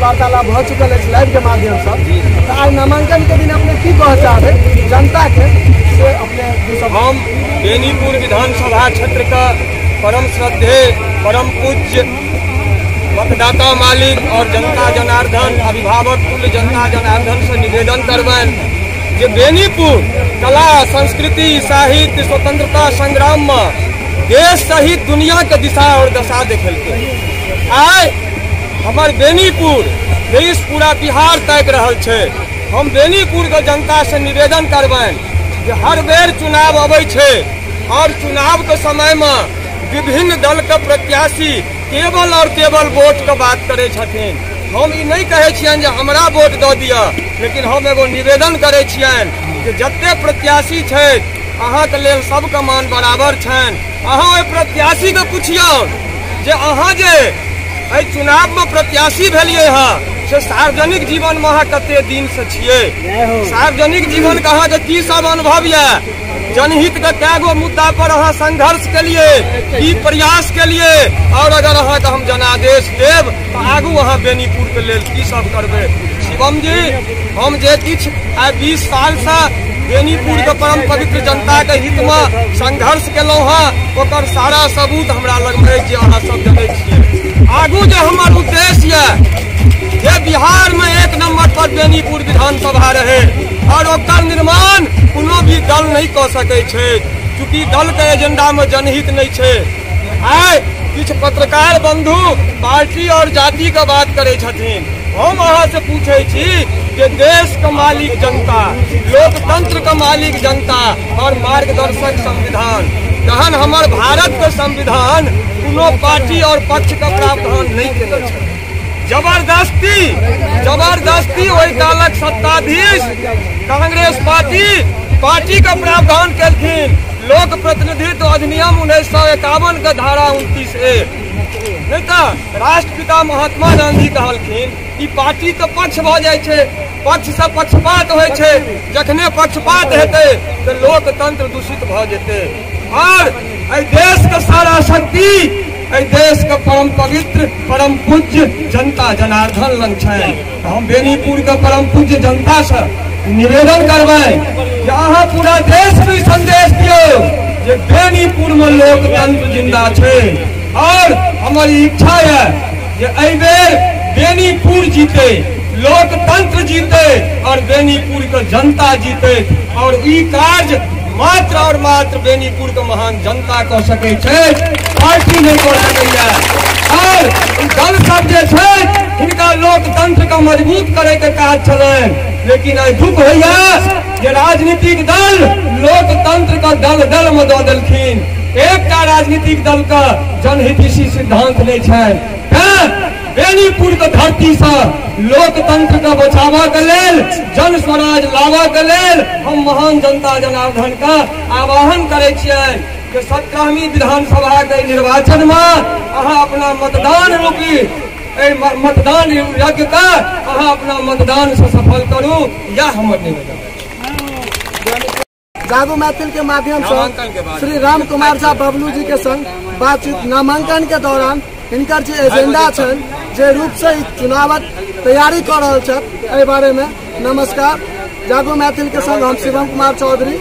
वार्तालाप हो चुकल है लाइव के माध्यम से। आज नामांकन के दिन अपने की कह चाहे जनता के से अपने हम बेनीपुर विधानसभा क्षेत्र का परम श्रद्धेय परम पूज्य मतदाता मालिक और जनता जनार्दन अभिभावक कुल जनता जनार्दन से निवेदन करबन जे बेनीपुर कला संस्कृति साहित्य स्वतंत्रता संग्राम में देश सहित दुनिया के दिशा और दशा देखलकै। आइ हमार बेनीपुर देश पूरा बिहार तक रहल छे। हम बेनीपुर के जनता से निवेदन करबन जे हर बेर चुनाव अबै छे और चुनाव के समय में विभिन्न दल के प्रत्याशी केवल और केवल वोट के बात करे छथिन। हम ई नहीं कहे छियन जे हमरा वोट दऽ दिअ, लेकिन हम एगो निवेदन करे छियन जे जते प्रत्याशी छै अहाँ के लेल सबके मान बराबर छन। अहाँ ओहि प्रत्याशी के पुछियौ जे अहाँ जे एहि चुनाव में प्रत्याशी भेलियै हँ से सार्वजनिक जीवन में अहाँ कते दिन से छियै, सार्वजनिक जीवन के अहाँ के की सब अनुभव यऽ, जनहित के कैगो मुद्दा पर अहाँ संघर्ष के लिए की प्रयास के लिए, और अगर अहाँ के हम जनादेश देव तो आगू अहाँ बेनीपुर के लेल की सब करबै। शिवम जी हम जे किछ आइ 20 साल से बेनीपुर के परम पवित्र जनता के हित में संघर्ष केलहुँ हँ ओकर सारा सबूत हमरा लग में जे अहाँ सब जनै छियै। आगू जे हमर उद्देश्य यऽ जे बिहार में 1 नंबर पर बेनीपुर विधानसभा रहे और ओकर निर्माण कोनो भी दल नहीं कऽ सकै छै, चूँकि दल के एजेंडा में जनहित नहीं छै। आइ किछ पत्रकार बंधु पार्टी और जाति के बात करे छथिन। हम अहाँ से पूछे छी कि देश का मालिक जनता, लोकतंत्र का मालिक जनता और मार्गदर्शक संविधान, तहन हमार भारत के संविधान कोनो पार्टी और पक्ष का प्रावधान नहीं केने छै। जबरदस्ती ओहि कालक सत्ताधीश कांग्रेस पार्टी का प्रावधान केलखिन। लोक प्रतिनिधित्व अधिनियम 1951 के धारा 29A नहीं तो राष्ट्रपिता महात्मा गांधी कहलखिन कि पार्टी तो पक्ष भ जाय छै, पक्ष से पक्षपात होय छै, जखने पक्षपात हेतै तो लोकतंत्र दूषित भ जेतै। और एहि देश के सारा शक्ति एहि देश के परम पवित्र परम पूज्य जनता जनार्दन लंग छै। हम बेनीपुर के परम पूज्य जनता से निवेदन करबै कि अहाँ पूरा देश में संदेश दियौ जे बेनीपुर में लोकतंत्र जिंदा छै। और हमारी इच्छा है कि एहि बेर बेनीपुर जीते, लोकतंत्र जीते और बेनीपुर के जनता जीते, और ई कार्य मात्र और मात्र बेनीपुर के महान जनता कऽ सकै छै, पार्टी नहीं कऽ सकैया। और दल सब जे छै हिनका लोकतंत्र के मजबूत करे के काज छलनि, लेकिन आई दुख होइया जे राजनीतिक दल लोकतंत्र का दल में दऽ देलखिन। एकटा राजनीतिक दल का जनहितैषी सिद्धांत नहीं है। बेनीपुर के धरती से लोकतंत्र के बचावा के लेल, जन स्वराज लावा के लेल हम महान जनता जनार्दन का आह्वान करे छियनि कि 17वीं विधानसभा के निर्वाचन में अहाँ अपना मतदान रूपी मतदान यज्ञ का अहाँ अपना मतदान से सफल करू, यह हमर निवेदन है। जागो मैथिल के माध्यम से श्री राम कुमार झा बबलू जी के संग बातचीत नामांकन के दौरान इनकर जो एजेंडा छन जे रूप से चुनावक तैयारी कर रहल छथि एहि बारे में। नमस्कार, जागो मैथिल के संग हम शिवम कुमार चौधरी।